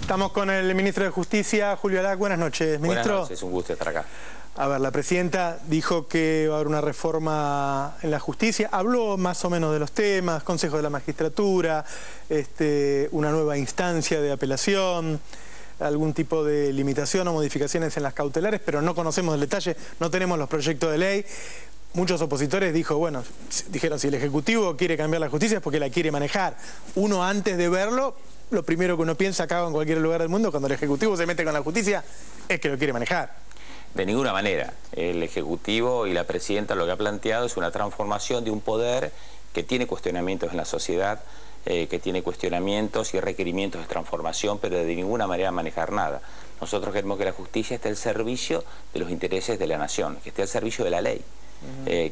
Estamos con el ministro de Justicia, Julio Alac. Buenas noches, ministro. Buenas noches, un gusto estar acá. A ver, la presidenta dijo que va a haber una reforma en la justicia. Habló más o menos de los temas, Consejo de la Magistratura, una nueva instancia de apelación, algún tipo de limitación o modificaciones en las cautelares, pero no conocemos el detalle, no tenemos los proyectos de ley. Muchos opositores dijeron, si el Ejecutivo quiere cambiar la justicia es porque la quiere manejar. Uno, antes de verlo, lo primero que uno piensa acá o en cualquier lugar del mundo, cuando el Ejecutivo se mete con la justicia, es que lo quiere manejar. De ninguna manera. El Ejecutivo y la Presidenta lo que ha planteado es una transformación de un poder que tiene cuestionamientos en la sociedad, que tiene cuestionamientos y requerimientos de transformación, pero de ninguna manera manejar nada. Nosotros queremos que la justicia esté al servicio de los intereses de la nación, que esté al servicio de la ley,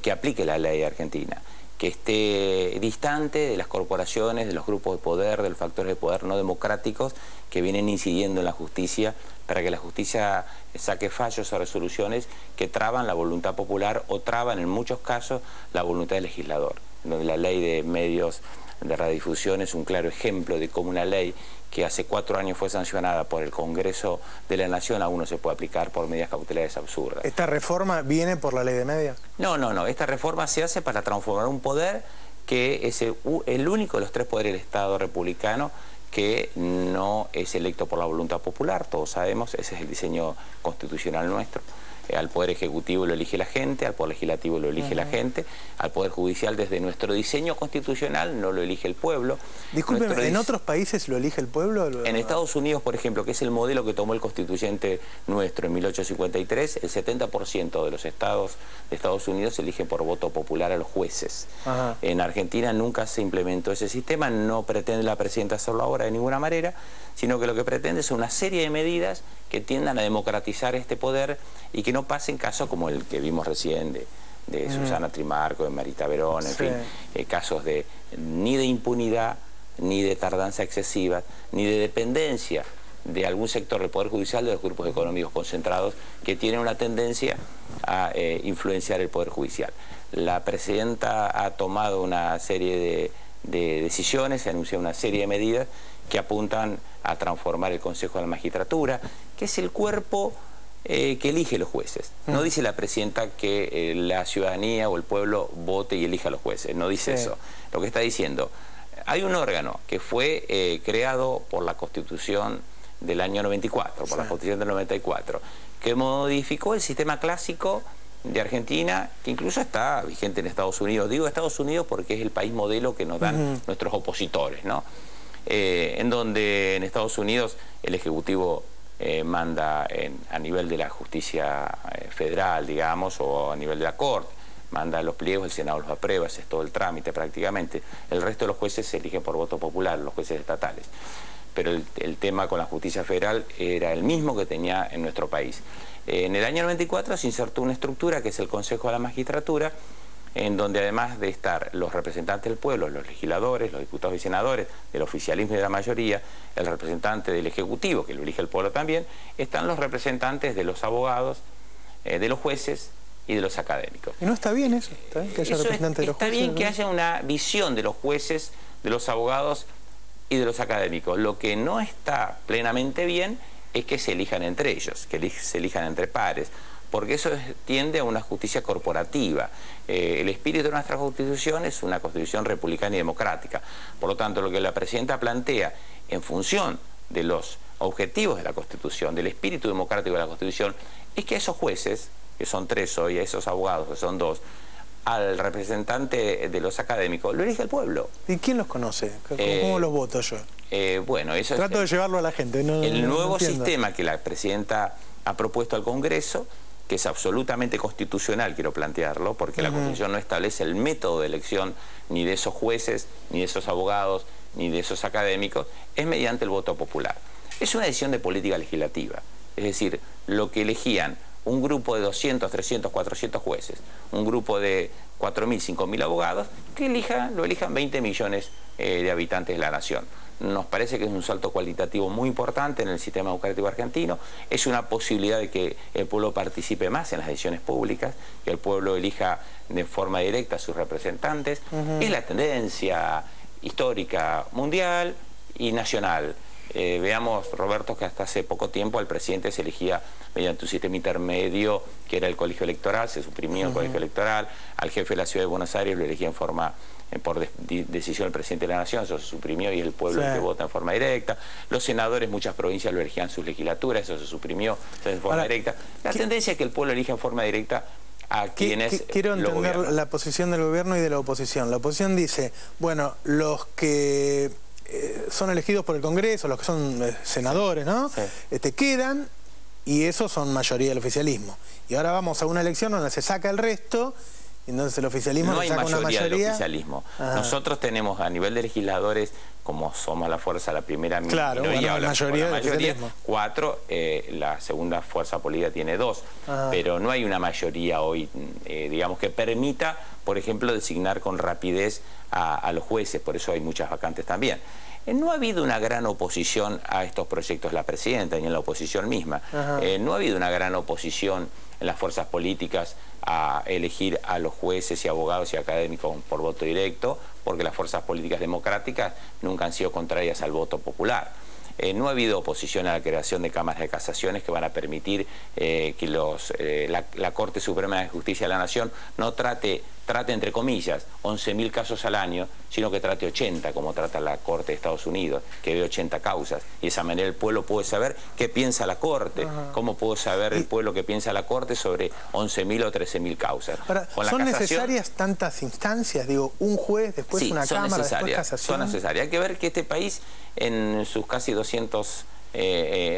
que aplique la ley argentina, que esté distante de las corporaciones, de los grupos de poder, de los factores de poder no democráticos que vienen incidiendo en la justicia para que la justicia saque fallos o resoluciones que traban la voluntad popular o traban en muchos casos la voluntad del legislador, donde la ley de medios de radiodifusión es un claro ejemplo de cómo una ley que hace 4 años fue sancionada por el Congreso de la Nación aún no se puede aplicar por medidas cautelares absurdas. ¿Esta reforma viene por la ley de medios? No. Esta reforma se hace para transformar un poder que es el único de los 3 poderes del Estado republicano que no es electo por la voluntad popular. Todos sabemos, ese es el diseño constitucional nuestro. Al Poder Ejecutivo lo elige la gente, al Poder Legislativo lo elige la gente, al Poder Judicial desde nuestro diseño constitucional no lo elige el pueblo. Discúlpeme, ¿en otros países lo elige el pueblo? En Estados Unidos, por ejemplo, que es el modelo que tomó el constituyente nuestro en 1853, el 70% de los estados de Estados Unidos eligen por voto popular a los jueces. En Argentina nunca se implementó ese sistema, no pretende la presidenta hacerlo ahora de ninguna manera, sino que lo que pretende es una serie de medidas que tiendan a democratizar este poder y que no pasen casos como el que vimos recién de Susana Trimarco, de Marita Verón, en fin, casos ni de impunidad, ni de tardanza excesiva, ni de dependencia de algún sector del Poder Judicial de los grupos económicos concentrados que tienen una tendencia a influenciar el Poder Judicial. La presidenta ha tomado una serie de decisiones, ha anunciado una serie de medidas que apuntan a transformar el Consejo de la Magistratura, que es el cuerpo que elige los jueces. No dice la presidenta que la ciudadanía o el pueblo vote y elija a los jueces, no dice eso. Lo que está diciendo, hay un órgano que fue creado por la Constitución del año 94, por la Constitución del 94, que modificó el sistema clásico de Argentina, que incluso está vigente en Estados Unidos. Digo Estados Unidos porque es el país modelo que nos dan nuestros opositores, ¿no? En donde en Estados Unidos el Ejecutivo manda a nivel de la justicia federal, digamos, o a nivel de la Corte, manda los pliegos, el Senado los aprueba, es todo el trámite prácticamente. El resto de los jueces se eligen por voto popular, los jueces estatales. Pero el tema con la justicia federal era el mismo que tenía en nuestro país. En el año 94 se insertó una estructura que es el Consejo de la Magistratura, en donde además de estar los representantes del pueblo, los legisladores, los diputados y senadores, del oficialismo y de la mayoría, el representante del Ejecutivo, que lo elige el pueblo también, están los representantes de los abogados, de los jueces y de los académicos. ¿Y no está bien eso? ¿Está bien que haya representantes de los jueces? Está bien que haya una visión de los jueces, de los abogados y de los académicos. Lo que no está plenamente bien es que se elijan entre ellos, que se elijan entre pares, porque eso tiende a una justicia corporativa. El espíritu de nuestra Constitución es una Constitución republicana y democrática. Por lo tanto, lo que la presidenta plantea en función de los objetivos de la Constitución, del espíritu democrático de la Constitución, es que a esos jueces, que son 3 hoy, a esos abogados, que son 2, al representante de los académicos, lo elige el pueblo. ¿Y quién los conoce? ¿Cómo los voto yo? Bueno, eso Trato de llevarlo a la gente. El nuevo sistema que la presidenta ha propuesto al Congreso, que es absolutamente constitucional, quiero plantearlo, porque la Constitución no establece el método de elección ni de esos jueces, ni de esos abogados, ni de esos académicos, es mediante el voto popular. Es una decisión de política legislativa, es decir, lo que elegían un grupo de 200, 300, 400 jueces, un grupo de 4.000, 5.000 abogados, que lo elijan 20 millones de habitantes de la nación. Nos parece que es un salto cualitativo muy importante en el sistema democrático argentino, es una posibilidad de que el pueblo participe más en las decisiones públicas, que el pueblo elija de forma directa a sus representantes, es la tendencia histórica mundial y nacional. Veamos, Roberto, que hasta hace poco tiempo al presidente se elegía mediante un sistema intermedio que era el colegio electoral, se suprimió el colegio electoral, al jefe de la ciudad de Buenos Aires lo elegía en forma, por decisión del presidente de la Nación, eso se suprimió y el pueblo es el que vota en forma directa. Los senadores, muchas provincias lo elegían sus legislaturas, eso se suprimió en forma directa. La tendencia es que el pueblo elija en forma directa a quienes quiero entender la posición del gobierno y de la oposición. La oposición dice, bueno, los que son elegidos por el Congreso, los que son senadores, ¿no? Sí. Quedan, y esos son mayoría del oficialismo. Y ahora vamos a una elección donde se saca el resto, y entonces el oficialismo no hay saca mayoría, una mayoría del oficialismo. Nosotros tenemos a nivel de legisladores, como somos la fuerza, la primera minoría, bueno, la mayoría 4, la segunda fuerza política tiene 2, pero no hay una mayoría hoy, digamos, que permita, por ejemplo, designar con rapidez a los jueces, por eso hay muchas vacantes también. No ha habido una gran oposición a estos proyectos, la presidenta, ni en la oposición misma. No ha habido una gran oposición en las fuerzas políticas a elegir a los jueces y abogados y académicos por voto directo, porque las fuerzas políticas democráticas nunca han sido contrarias al voto popular. No ha habido oposición a la creación de cámaras de casaciones que van a permitir que la Corte Suprema de Justicia de la Nación no trate entre comillas, 11.000 casos al año, sino que trate 80, como trata la Corte de Estados Unidos, que ve 80 causas. Y de esa manera el pueblo puede saber qué piensa la Corte, cómo puede saber el pueblo qué piensa la Corte sobre 11.000 o 13.000 causas. Ahora, ¿son necesarias tantas instancias? Digo, un juez, después una cámara, después casación. Son necesarias. Hay que ver que este país, en sus casi 200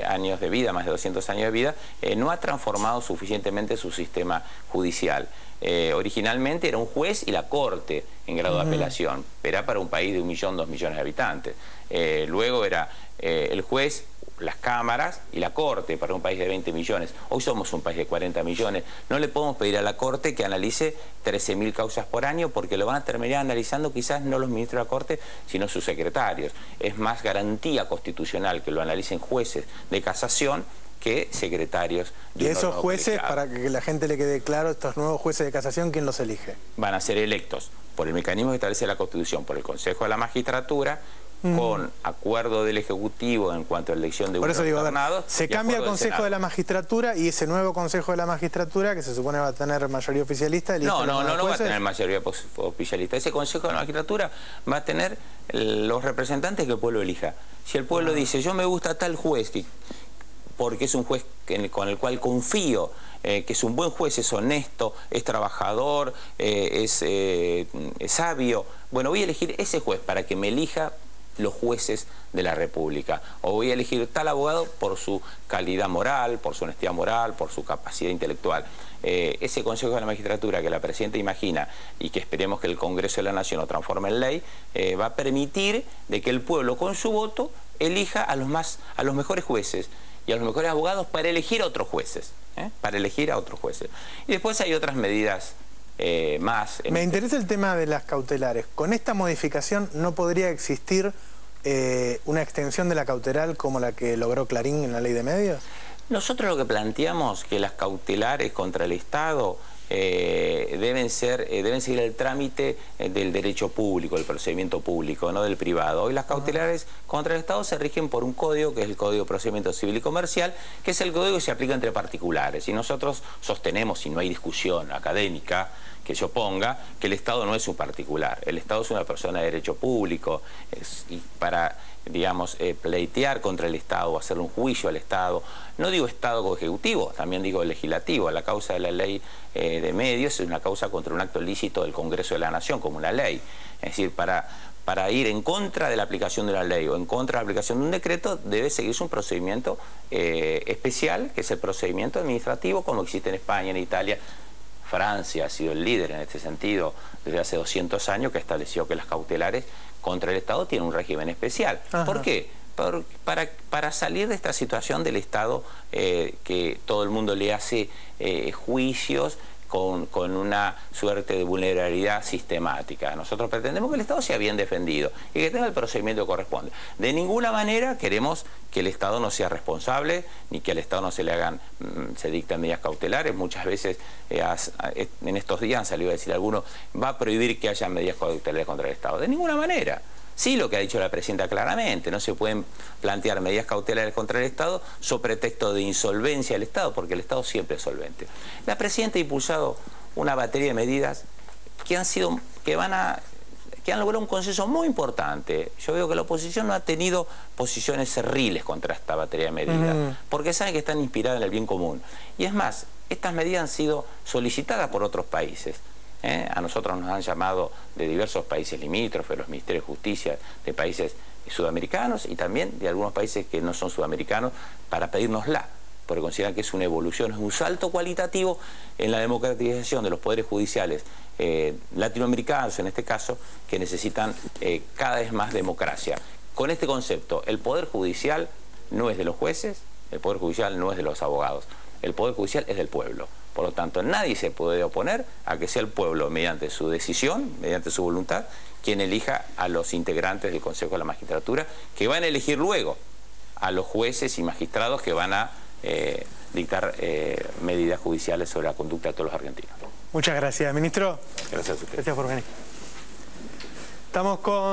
años de vida, más de 200 años de vida, no ha transformado suficientemente su sistema judicial. Originalmente era un juez y la Corte en grado de apelación, pero era para un país de 1 millón, 2 millones de habitantes. Luego era el juez, las cámaras y la Corte para un país de 20 millones. Hoy somos un país de 40 millones. No le podemos pedir a la Corte que analice 13.000 causas por año, porque lo van a terminar analizando quizás no los ministros de la Corte, sino sus secretarios. Es más garantía constitucional que lo analicen jueces de casación que secretarios de un órgano colegiado. ¿Y esos jueces, para que la gente le quede claro, estos nuevos jueces de casación, quién los elige? Van a ser electos por el mecanismo que establece la Constitución, por el Consejo de la Magistratura, con acuerdo del Ejecutivo en cuanto a elección de un alternado. Se cambia el Consejo de la Magistratura y ese nuevo Consejo de la Magistratura, que se supone va a tener mayoría oficialista... No va a tener mayoría oficialista. Ese Consejo de la Magistratura va a tener los representantes que el pueblo elija. Si el pueblo dice, yo me gusta tal juez, porque es un juez con el cual confío, que es un buen juez, es honesto, es trabajador, es sabio, bueno, voy a elegir ese juez para que me elija los jueces de la República, o voy a elegir tal abogado por su calidad moral, por su honestidad moral, por su capacidad intelectual. Ese Consejo de la Magistratura que la Presidenta imagina y que esperemos que el Congreso de la Nación lo transforme en ley, va a permitir de que el pueblo con su voto elija a los mejores jueces y a los mejores abogados para elegir a otros jueces, Y después hay otras medidas más. Me interesa el tema de las cautelares. ¿Con esta modificación no podría existir una extensión de la cautelar como la que logró Clarín en la Ley de Medios? Nosotros lo que planteamos que las cautelares contra el Estado deben seguir el trámite del derecho público, del procedimiento público, no del privado. Hoy las cautelares contra el Estado se rigen por un código, que es el Código de Procedimiento Civil y Comercial, que es el código que se aplica entre particulares. Y nosotros sostenemos, y no hay discusión académica que se oponga, que el Estado no es un particular. El Estado es una persona de derecho público, y para, digamos, pleitear contra el Estado, hacer un juicio al Estado, no digo Estado como ejecutivo, también digo legislativo. La causa de la ley de medios es una causa contra un acto ilícito del Congreso de la Nación, como una ley. Es decir, para ir en contra de la aplicación de la ley o en contra de la aplicación de un decreto, debe seguirse un procedimiento especial, que es el procedimiento administrativo, como existe en España, en Italia. Francia ha sido el líder en este sentido desde hace 200 años, que estableció que las cautelares contra el Estado tienen un régimen especial. ¿Por qué? Para salir de esta situación del Estado que todo el mundo le hace juicios con una suerte de vulnerabilidad sistemática. Nosotros pretendemos que el Estado sea bien defendido y que tenga el procedimiento que corresponde. De ninguna manera queremos que el Estado no sea responsable, ni que al Estado no se dicten medidas cautelares. Muchas veces en estos días han salido a decir algunos, va a prohibir que haya medidas cautelares contra el Estado. De ninguna manera. Sí, lo que ha dicho la presidenta claramente, no se pueden plantear medidas cautelares contra el Estado sobre pretexto de insolvencia del Estado, porque el Estado siempre es solvente. La presidenta ha impulsado una batería de medidas que han logrado un consenso muy importante. Yo veo que la oposición no ha tenido posiciones cerriles contra esta batería de medidas, porque saben que están inspiradas en el bien común. Y es más, estas medidas han sido solicitadas por otros países. A nosotros nos han llamado de diversos países limítrofes, los ministerios de justicia de países sudamericanos y también de algunos países que no son sudamericanos, para pedírnosla, porque consideran que es una evolución, es un salto cualitativo en la democratización de los poderes judiciales latinoamericanos, en este caso, que necesitan cada vez más democracia. Con este concepto, el poder judicial no es de los jueces, el poder judicial no es de los abogados, el poder judicial es del pueblo. Por lo tanto, nadie se puede oponer a que sea el pueblo, mediante su decisión, mediante su voluntad, quien elija a los integrantes del Consejo de la Magistratura, que van a elegir luego a los jueces y magistrados que van a dictar medidas judiciales sobre la conducta de todos los argentinos. Muchas gracias, ministro. Gracias a usted. Gracias por venir. Estamos con...